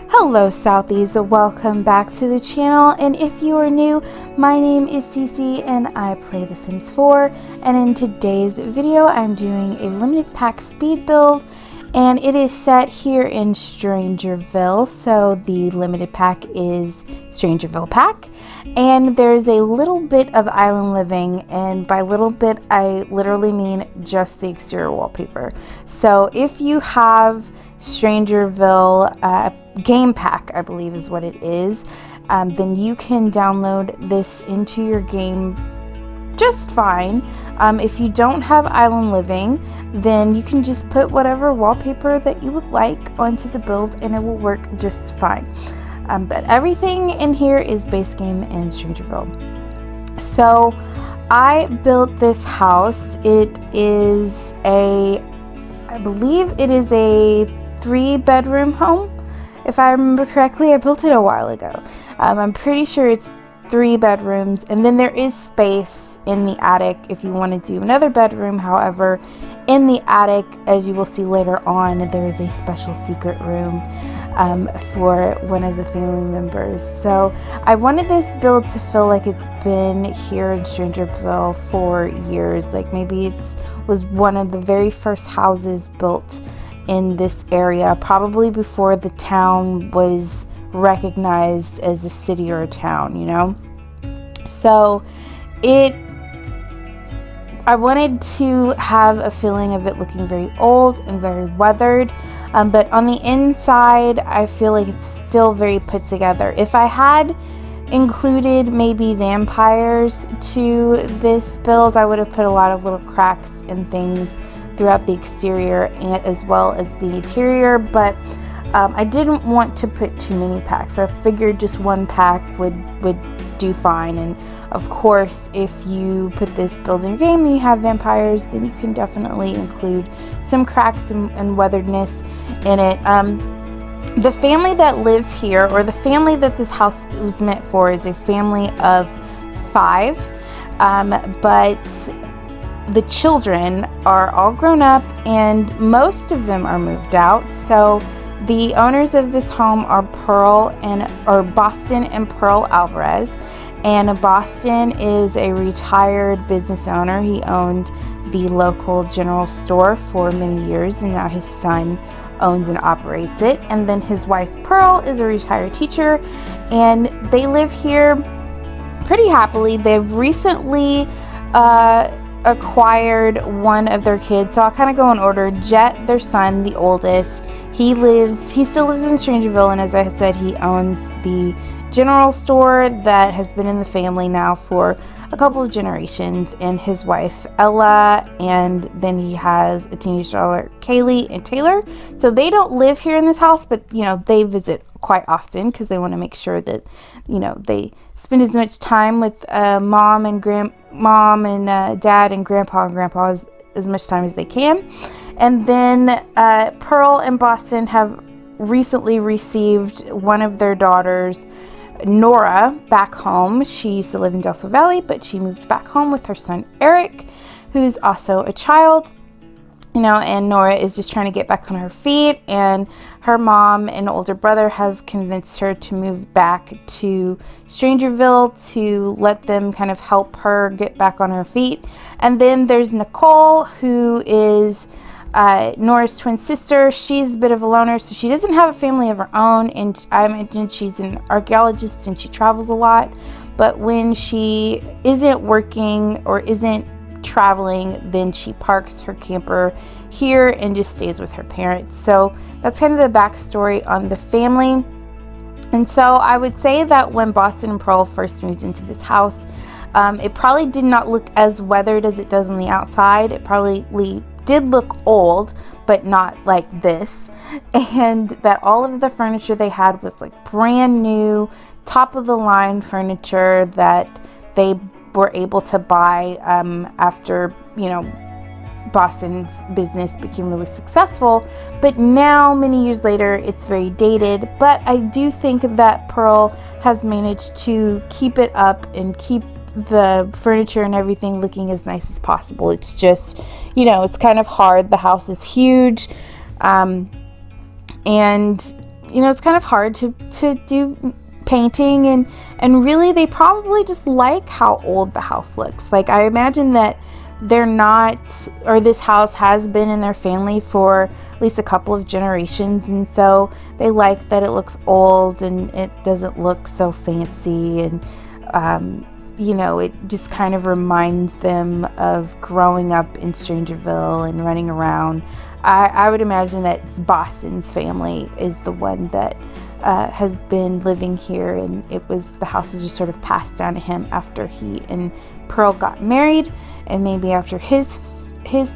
Hello Southies, welcome back to the channel, and if you are new, my name is Cece and I play The Sims 4, and in today's video I'm doing a limited pack speed build, and it is set here in Strangerville. So the limited pack is Strangerville pack, and there's a little bit of island living, and by little bit I literally mean just the exterior wallpaper. So if you have Strangerville game pack, I believe is what it is, then you can download this into your game just fine. If you don't have island living, then you can just put whatever wallpaper that you would like onto the build and it will work just fine. But everything in here is base game in Strangerville. So I built this house. It is I believe it is a 3-bedroom home. If I remember correctly, I built it a while ago. I'm pretty sure it's 3 bedrooms, and then there is space in the attic if you want to do another bedroom. However, in the attic, as you will see later on, there is a special secret room for one of the family members. So I wanted this build to feel like it's been here in Strangerville for years. Like maybe it was one of the very first houses built in this area, probably before the town was recognized as a city or a town, you know? So I wanted to have a feeling of it looking very old and very weathered, but on the inside I feel like it's still very put together. If I had included maybe vampires to this build, I would have put a lot of little cracks and things throughout the exterior and as well as the interior, but I didn't want to put too many packs. I figured just one pack would do fine. And of course, if you put this build in your game and you have vampires, then you can definitely include some cracks and weatheredness in it. The family that lives here, or the family that this house was meant for, is a family of 5, but the children are all grown up and most of them are moved out. So the owners of this home are Boston and Pearl Alvarez, and Boston is a retired business owner. He owned the local general store for many years and now his son owns and operates it. And then his wife Pearl is a retired teacher, and they live here pretty happily. They've recently acquired one of their kids, so I'll kind of go in order. Jet, their son, the oldest, he still lives in Strangerville, and as I said, he owns the general store that has been in the family now for a couple of generations, and his wife Ella, and then he has a teenage daughter Kaylee and Taylor. So they don't live here in this house, but you know, they visit quite often because they want to make sure that, you know, they spend as much time with mom and dad and grandpa as much time as they can. And then Pearl and Boston have recently received one of their daughters, Nora, back home. She used to live in Delta Valley, but she moved back home with her son Eric, who's also a child. You know, and Nora is just trying to get back on her feet, and her mom and older brother have convinced her to move back to Strangerville to let them kind of help her get back on her feet. And then there's Nicole, who is Nora's twin sister. She's a bit of a loner, so she doesn't have a family of her own, and I imagine she's an archaeologist and she travels a lot. But when she isn't working or isn't traveling, then she parks her camper here and just stays with her parents. So that's kind of the backstory on the family. And so I would say that when Boston and Pearl first moved into this house, it probably did not look as weathered as it does on the outside. It probably did look old, but not like this. And that all of the furniture they had was like brand new, top of the line furniture that they were able to buy after, you know, Boston's business became really successful. But now, many years later, it's very dated. But I do think that Pearl has managed to keep it up and keep the furniture and everything looking as nice as possible. It's just, you know, it's kind of hard. The house is huge. And, it's kind of hard to do painting, and really they probably just like how old the house looks. Like, I imagine that this house has been in their family for at least a couple of generations, and so they like that it looks old and it doesn't look so fancy, and it just kind of reminds them of growing up in Strangerville and running around. I would imagine that Boston's family is the one that has been living here, and the house was just sort of passed down to him after he and Pearl got married, and maybe after his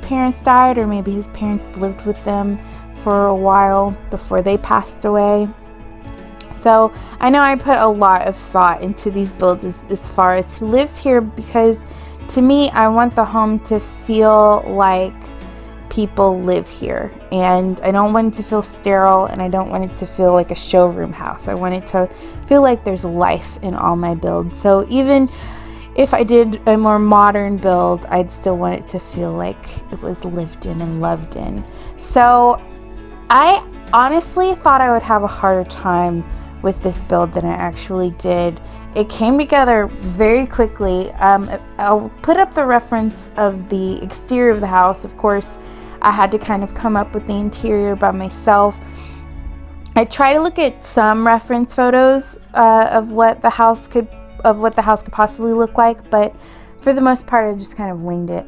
parents died, or maybe his parents lived with them for a while before they passed away. So I know I put a lot of thought into these builds as far as who lives here, because to me, I want the home to feel like people live here, and I don't want it to feel sterile, and I don't want it to feel like a showroom house. I want it to feel like there's life in all my builds. So even if I did a more modern build, I'd still want it to feel like it was lived in and loved in. So I honestly thought I would have a harder time with this build than I actually did. It came together very quickly. I'll put up the reference of the exterior of the house. Of course, I had to kind of come up with the interior by myself. I try to look at some reference photos of what the house could possibly look like, but for the most part, I just kind of winged it.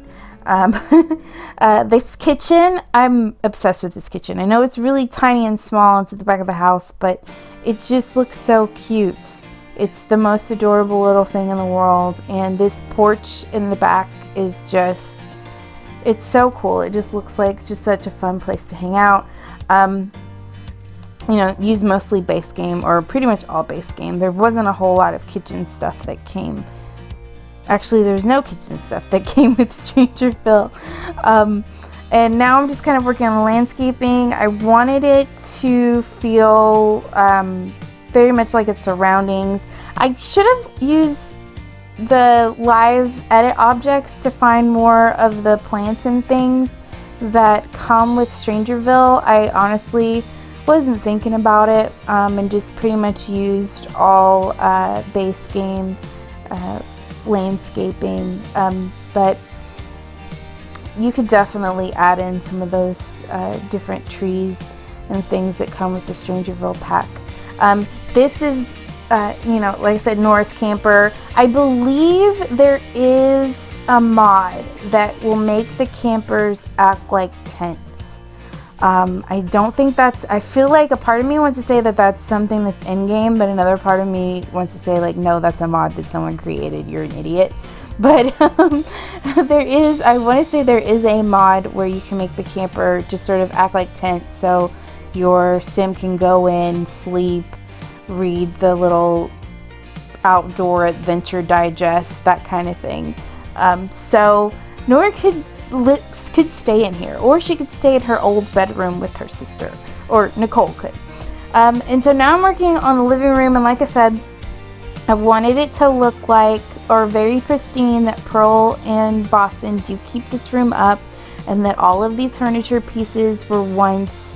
This kitchen, I'm obsessed with this kitchen. I know it's really tiny and small. It's at the back of the house, but it just looks so cute. It's the most adorable little thing in the world, and this porch in the back is just, it's so cool. It just looks like just such a fun place to hang out. Use mostly base game, or pretty much all base game. There wasn't a whole lot of kitchen stuff that came. Actually, there's no kitchen stuff that came with Strangerville. And now I'm just kind of working on the landscaping. I wanted it to feel very much like its surroundings. I should have used the live edit objects to find more of the plants and things that come with Strangerville. I honestly wasn't thinking about it, and just pretty much used all base game landscaping, but you could definitely add in some of those different trees and things that come with the Strangerville pack. This is like I said, Nora's Camper. I believe there is a mod that will make the campers act like tents. I don't think I feel like a part of me wants to say that that's something that's in-game, but another part of me wants to say, like, no, that's a mod that someone created. You're an idiot. But I want to say there is a mod where you can make the camper just sort of act like tents, so your sim can go in, sleep, read the little outdoor adventure digest, that kind of thing. So Nora could stay in here, or she could stay in her old bedroom with her sister, or Nicole could. And so now I'm working on the living room, and like I said, I wanted it to look like, or very pristine, that Pearl and Boston do keep this room up, and that all of these furniture pieces were once,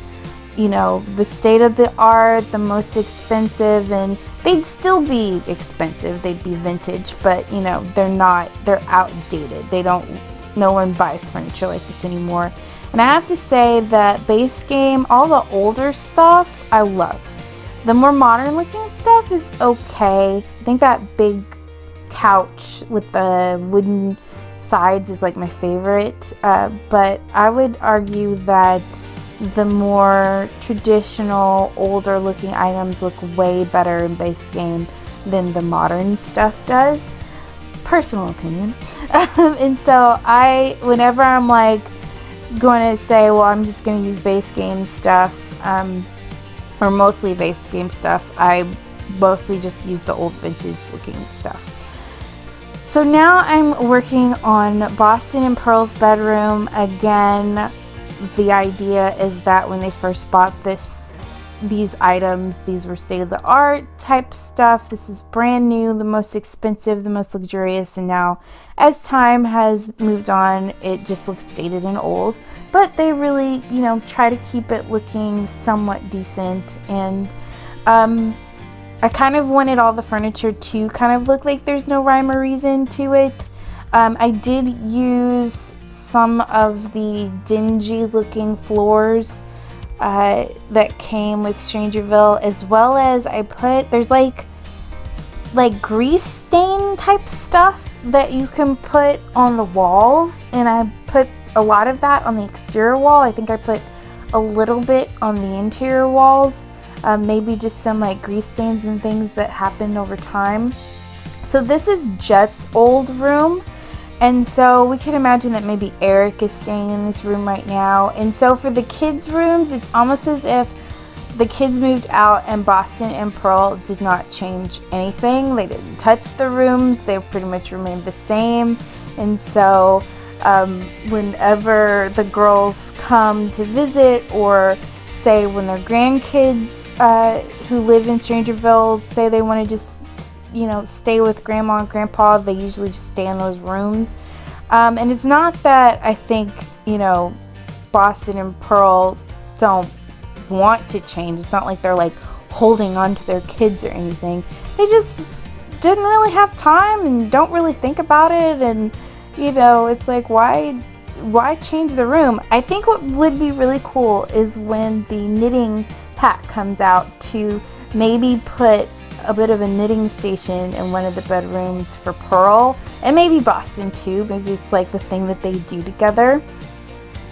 the state of the art, the most expensive, and they'd still be expensive, they'd be vintage, but they're outdated. No one buys furniture like this anymore. And I have to say that base game, all the older stuff, I love. The more modern looking stuff is okay. I think that big couch with the wooden sides is like my favorite, but I would argue that the more traditional, older looking items look way better in base game than the modern stuff does. Personal opinion. And so whenever I'm like going to say, well, I'm just going to use base game stuff, or mostly base game stuff, I mostly just use the old vintage looking stuff. So now I'm working on Boston and Pearl's bedroom. Again, the idea is that when they first bought this these items. These were state-of-the-art type stuff. This is brand new, the most expensive, the most luxurious, and now as time has moved on, it just looks dated and old. But they really, try to keep it looking somewhat decent. And I kind of wanted all the furniture to kind of look like there's no rhyme or reason to it. I did use some of the dingy looking floors that came with Strangerville, as well as there's like grease stain type stuff that you can put on the walls, and I put a lot of that on the exterior wall. I think I put a little bit on the interior walls, maybe just some like grease stains and things that happened over time. So this is Jet's old room. And so we can imagine that maybe Eric is staying in this room right now. And so for the kids' rooms, it's almost as if the kids moved out and Boston and Pearl did not change anything. They didn't touch the rooms. They pretty much remained the same. And so whenever the girls come to visit, or say when their grandkids who live in Strangerville say they want to just stay with grandma and grandpa, they usually just stay in those rooms. And it's not that I think, Boston and Pearl don't want to change. It's not like they're like holding on to their kids or anything. They just didn't really have time and don't really think about it. And, it's like, why change the room? I think what would be really cool is when the knitting pack comes out to maybe put a bit of a knitting station in one of the bedrooms for Pearl, and maybe Boston too. Maybe it's like the thing that they do together.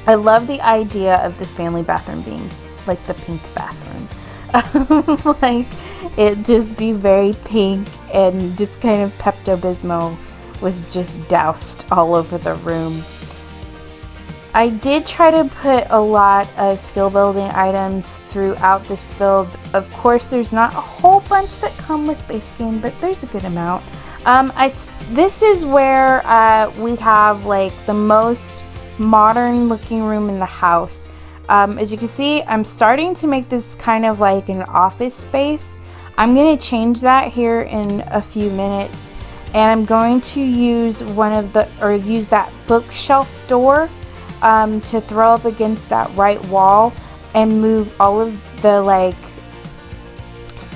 I love the idea of this family bathroom being like the pink bathroom. Like it just be very pink, and just kind of Pepto-Bismol was just doused all over the room. I did try to put a lot of skill building items throughout this build. Of course, there's not a whole bunch that come with base game, but there's a good amount. This is where we have like the most modern looking room in the house. As you can see, I'm starting to make this kind of like an office space. I'm going to change that here in a few minutes, and I'm going to use use that bookshelf door to throw up against that right wall and move all of the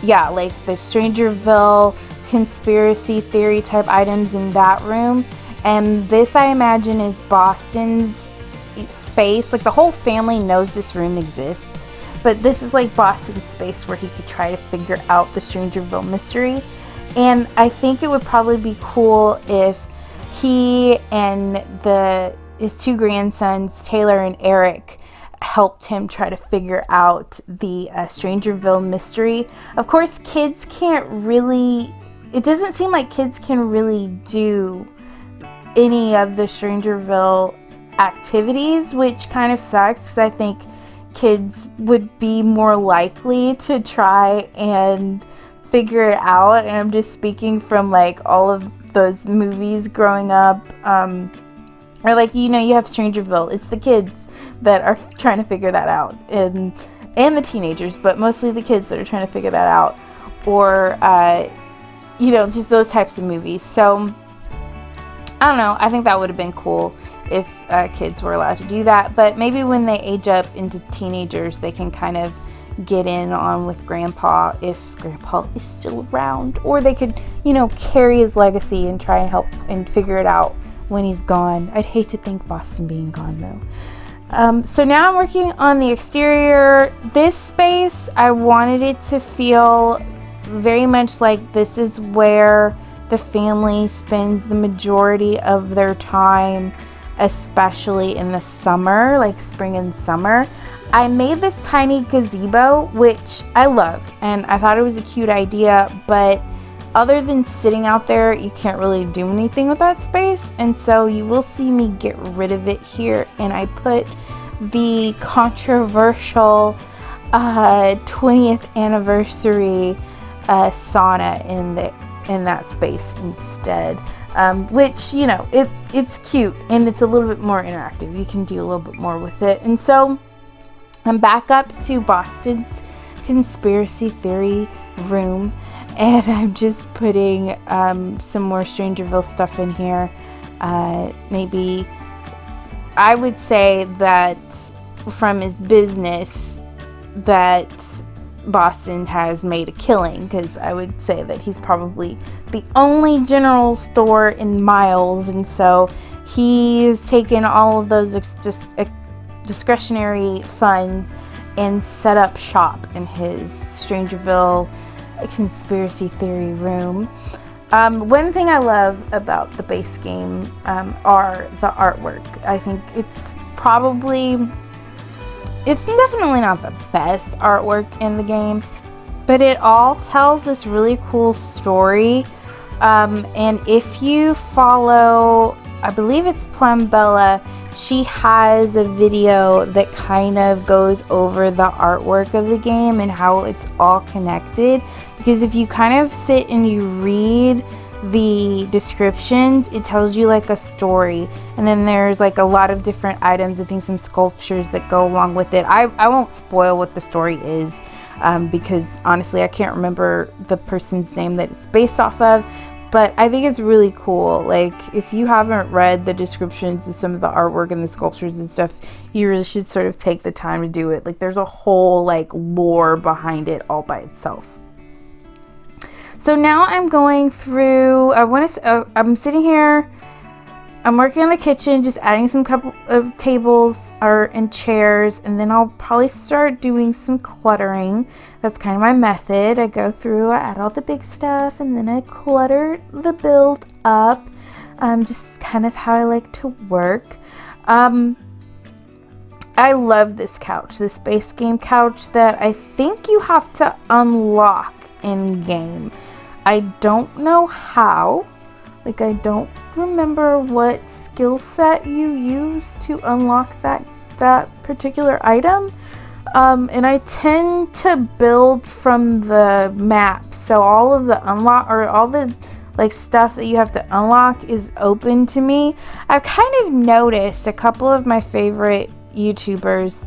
the Strangerville conspiracy theory type items in that room. And this, I imagine, is Boston's space. Like the whole family knows this room exists, but this is like Boston's space where he could try to figure out the Strangerville mystery. And I think it would probably be cool if he and his two grandsons, Taylor and Eric, helped him try to figure out the Strangerville mystery. Of course, kids can't really, it doesn't seem like kids can really do any of the Strangerville activities, which kind of sucks, because I think kids would be more likely to try and figure it out. And I'm just speaking from like all of those movies growing up, or like, you have Strangerville. It's the kids that are trying to figure that out, and the teenagers, but mostly the kids that are trying to figure that out, or just those types of movies. So I don't know, I think that would have been cool if kids were allowed to do that. But maybe when they age up into teenagers, they can kind of get in on with grandpa if grandpa is still around, or they could carry his legacy and try and help and figure it out when he's gone. I'd hate to think Boston being gone though. So now I'm working on the exterior. This space, I wanted it to feel very much like this is where the family spends the majority of their time, especially in the summer, like spring and summer. I made this tiny gazebo, which I loved, and I thought it was a cute idea, but other than sitting out there, you can't really do anything with that space. And so you will see me get rid of it here, and I put the controversial 20th anniversary sauna in that space instead, which it's cute, and it's a little bit more interactive. You can do a little bit more with it. And so I'm back up to Boston's conspiracy theory room, and I'm just putting some more Strangerville stuff in here. Maybe I would say that from his business that Boston has made a killing, because I would say that he's probably the only general store in Miles, and so he's taken all of those discretionary funds and set up shop in his Strangerville conspiracy theory room. One thing I love about the base game are the artwork. I think it's definitely not the best artwork in the game, but it all tells this really cool story. And if you follow, I believe it's Plumbella, she has a video that kind of goes over the artwork of the game and how it's all connected. Because if you kind of sit and you read the descriptions, it tells you like a story, and then there's like a lot of different items, I think some sculptures that go along with it. I won't spoil what the story is, because honestly I can't remember the person's name that it's based off of, but I think it's really cool. Like, if you haven't read the descriptions of some of the artwork and the sculptures and stuff, you really should sort of take the time to do it. Like, there's a whole like lore behind it all by itself. So now I'm going through, I'm sitting here, I'm working in the kitchen, just adding some couple of tables and chairs, and then I'll probably start doing some cluttering. That's kind of my method. I go through, I add all the big stuff, and then I clutter the build up. Just kind of how I like to work. I love this couch, this base game couch that I think you have to unlock in game. I don't know how. Like, I don't remember what skill set you use to unlock that particular item. And I tend to build from the map. So all of the all the like stuff that you have to unlock is open to me. I've kind of noticed a couple of my favorite YouTubers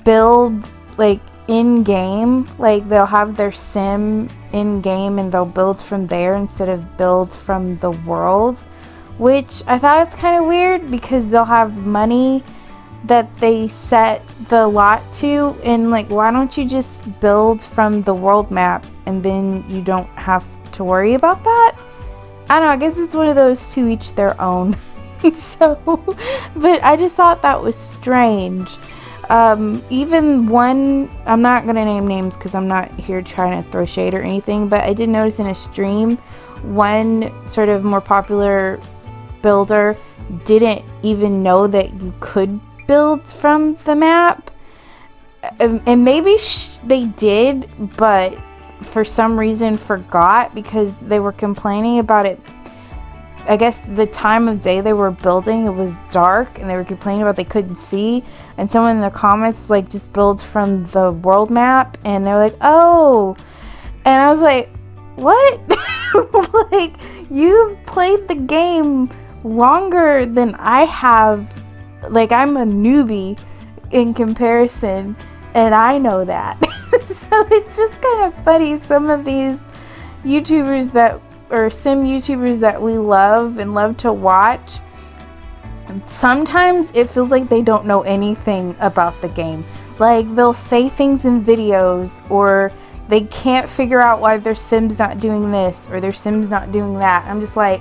build like in-game, like they'll have their sim in-game and they'll build from there instead of build from the world, which I thought it's kind of weird because they'll have money that they set the lot to, and like, why don't you just build from the world map and then you don't have to worry about that? I don't know, I guess it's one of those to each their own. So, but I just thought that was strange. Even one, I'm not going to name names because I'm not here trying to throw shade or anything, but I did notice in a stream, one sort of more popular builder didn't even know that you could build from the map. And maybe they did, but for some reason forgot because they were complaining about it. I guess the time of day they were building, it was dark, and they were complaining about they couldn't see, and someone in the comments was like, just build from the world map, and they're like, oh, and I was like, what? Like, you've played the game longer than I have. Like, I'm a newbie in comparison, and I know that. So it's just kind of funny, some of these YouTubers or sim YouTubers that we love and love to watch, sometimes it feels like they don't know anything about the game. Like, they'll say things in videos, or they can't figure out why their sim's not doing this or their sim's not doing that. I'm just like,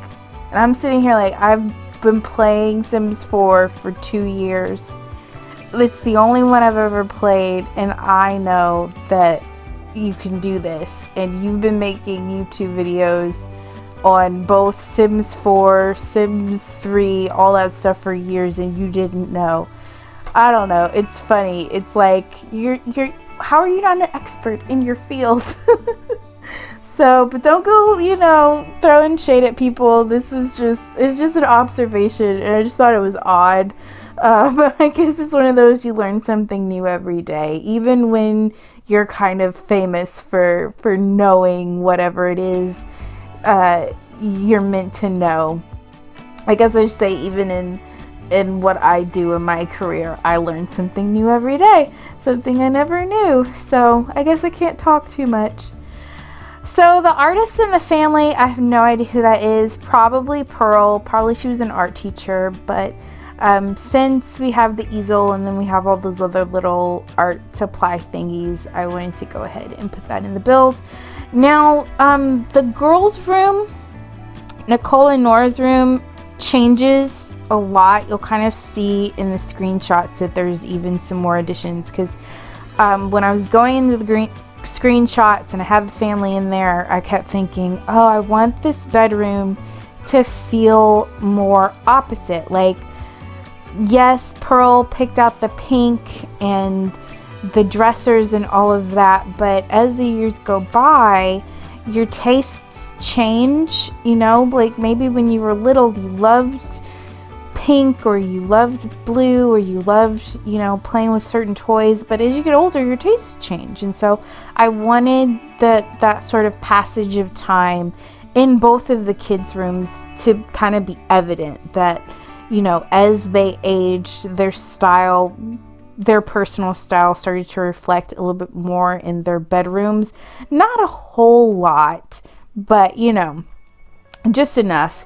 and I'm sitting here like, I've been playing Sims 4 for 2 years. It's the only one I've ever played, and I know that you can do this, and you've been making YouTube videos on both Sims 4, Sims 3, all that stuff for years, and you didn't know. I don't know, it's funny. It's like, you're how are you not an expert in your field? So, but don't go, throwing shade at people. It's just an observation, and I just thought it was odd. But I guess it's one of those, you learn something new every day, even when you're kind of famous for knowing whatever it is you're meant to know. I guess I should say, even in what I do in my career. I learn something new every day, something I never knew. So I guess I can't talk too much. So the artist in the family, I have no idea who that is. Probably Pearl. Probably she was an art teacher. But since we have the easel and then we have all those other little art supply thingies, I wanted to go ahead and put that in the build. Now, the girls' room, Nicole and Nora's room, changes a lot. You'll kind of see in the screenshots that there's even some more additions, because when I was going into the screenshots and I had the family in there, I kept thinking, oh, I want this bedroom to feel more opposite. Like, yes, Pearl picked out the pink and the dressers and all of that, but as the years go by, your tastes change, you know, like maybe when you were little, you loved pink or you loved blue or you loved, you know, playing with certain toys, but as you get older, your tastes change. And so I wanted that sort of passage of time in both of the kids' rooms to kind of be evident that, you know, as they aged, their style, their personal style started to reflect a little bit more in their bedrooms. Not a whole lot, but you know, just enough.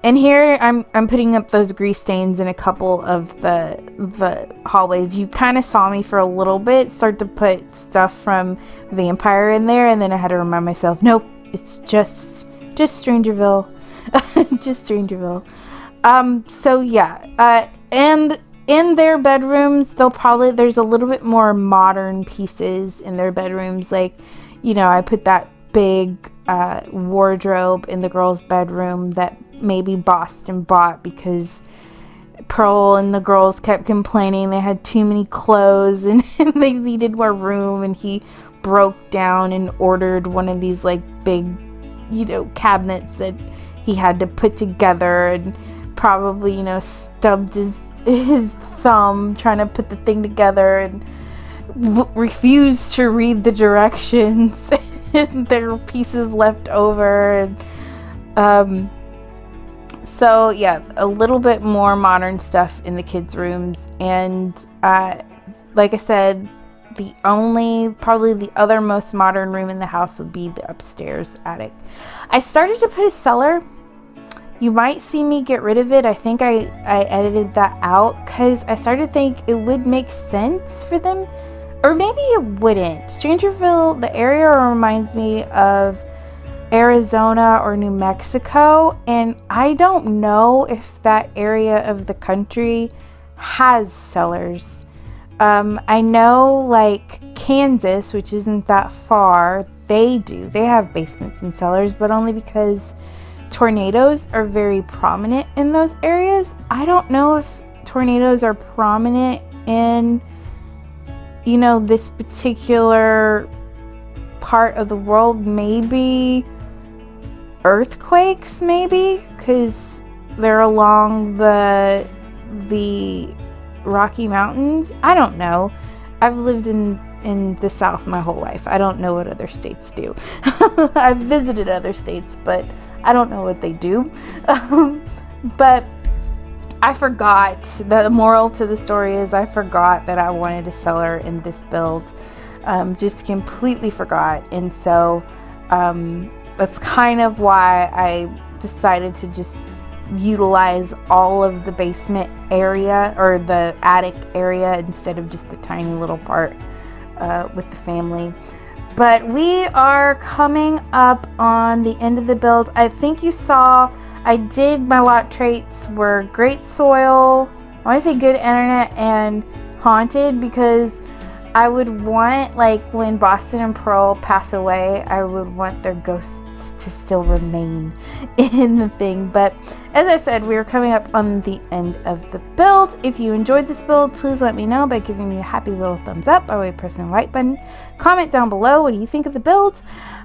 And here I'm putting up those grease stains in a couple of the hallways. You kind of saw me for a little bit start to put stuff from Vampire in there, and then I had to remind myself, nope, it's just Strangerville. Just Strangerville. So yeah, and in their bedrooms, there's a little bit more modern pieces in their bedrooms. Like, you know, I put that big wardrobe in the girls' bedroom that maybe Boston bought because Pearl and the girls kept complaining they had too many clothes and they needed more room, and he broke down and ordered one of these like big, you know, cabinets that he had to put together, and probably, you know, stubbed his thumb trying to put the thing together and refused to read the directions. And there were pieces left over, and so yeah, a little bit more modern stuff in the kids' rooms. And like I said, probably the other most modern room in the house would be the upstairs attic. I started to put a cellar. You might see me get rid of it. I think I edited that out because I started to think it would make sense for them, or maybe it wouldn't. Strangerville, the area reminds me of Arizona or New Mexico, and I don't know if that area of the country has cellars. I know like Kansas, which isn't that far, they do. They have basements and cellars, but only because tornadoes are very prominent in those areas. I don't know if tornadoes are prominent in, you know, this particular part of the world. Maybe earthquakes, maybe, because they're along the Rocky Mountains. I don't know. I've lived in the South my whole life. I don't know what other states do. I've visited other states, but I don't know what they do. But I forgot. The moral to the story is I forgot that I wanted a cellar in this build. Just completely forgot. And so that's kind of why I decided to just utilize all of the basement area or the attic area instead of just the tiny little part with the family. But we are coming up on the end of the build. I think you saw my lot traits were great soil, I want to say good internet, and haunted, because I would want, like, when Boston and Pearl pass away, I would want their ghosts to still remain in the thing. But as I said, we are coming up on the end of the build. If you enjoyed this build, please let me know by giving me a happy little thumbs up by way of pressing the like button. Comment down below, what do you think of the build?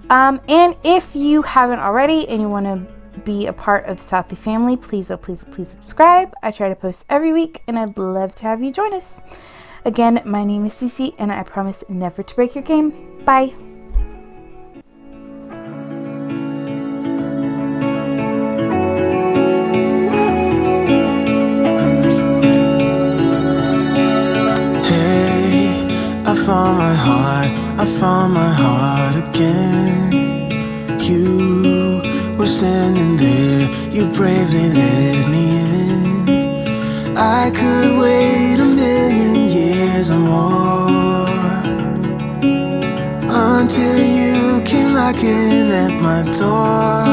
And if you haven't already and you want to be a part of the Southie family, please, oh please, please subscribe. I try to post every week and I'd love to have you join us. Again, my name is Cece and I promise never to break your game. Bye. you bravely let me in. I could wait a million years or more until you came knocking at my door.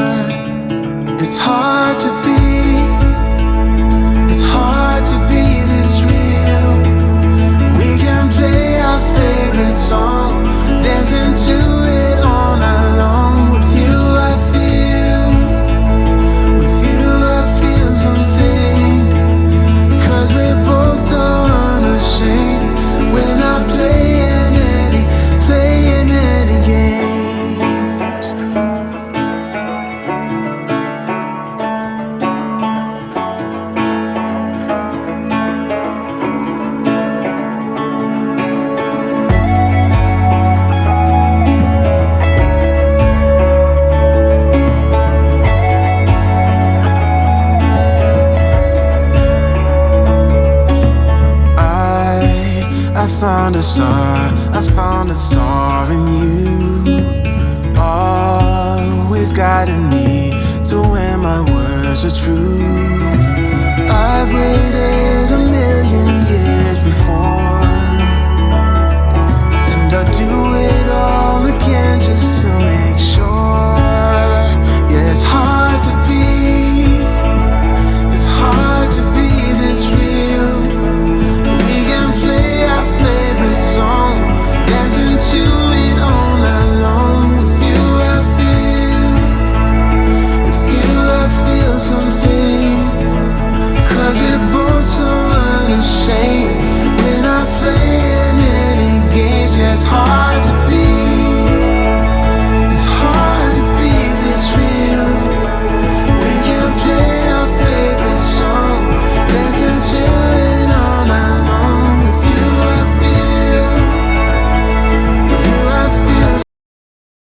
It's hard to be this real. We can play our favorite song, dancing to it all night long. With you I feel something, 'cause we're both so unashamed. We're not playing any games. I found a star in you, always guiding me to when my words are true. I've waited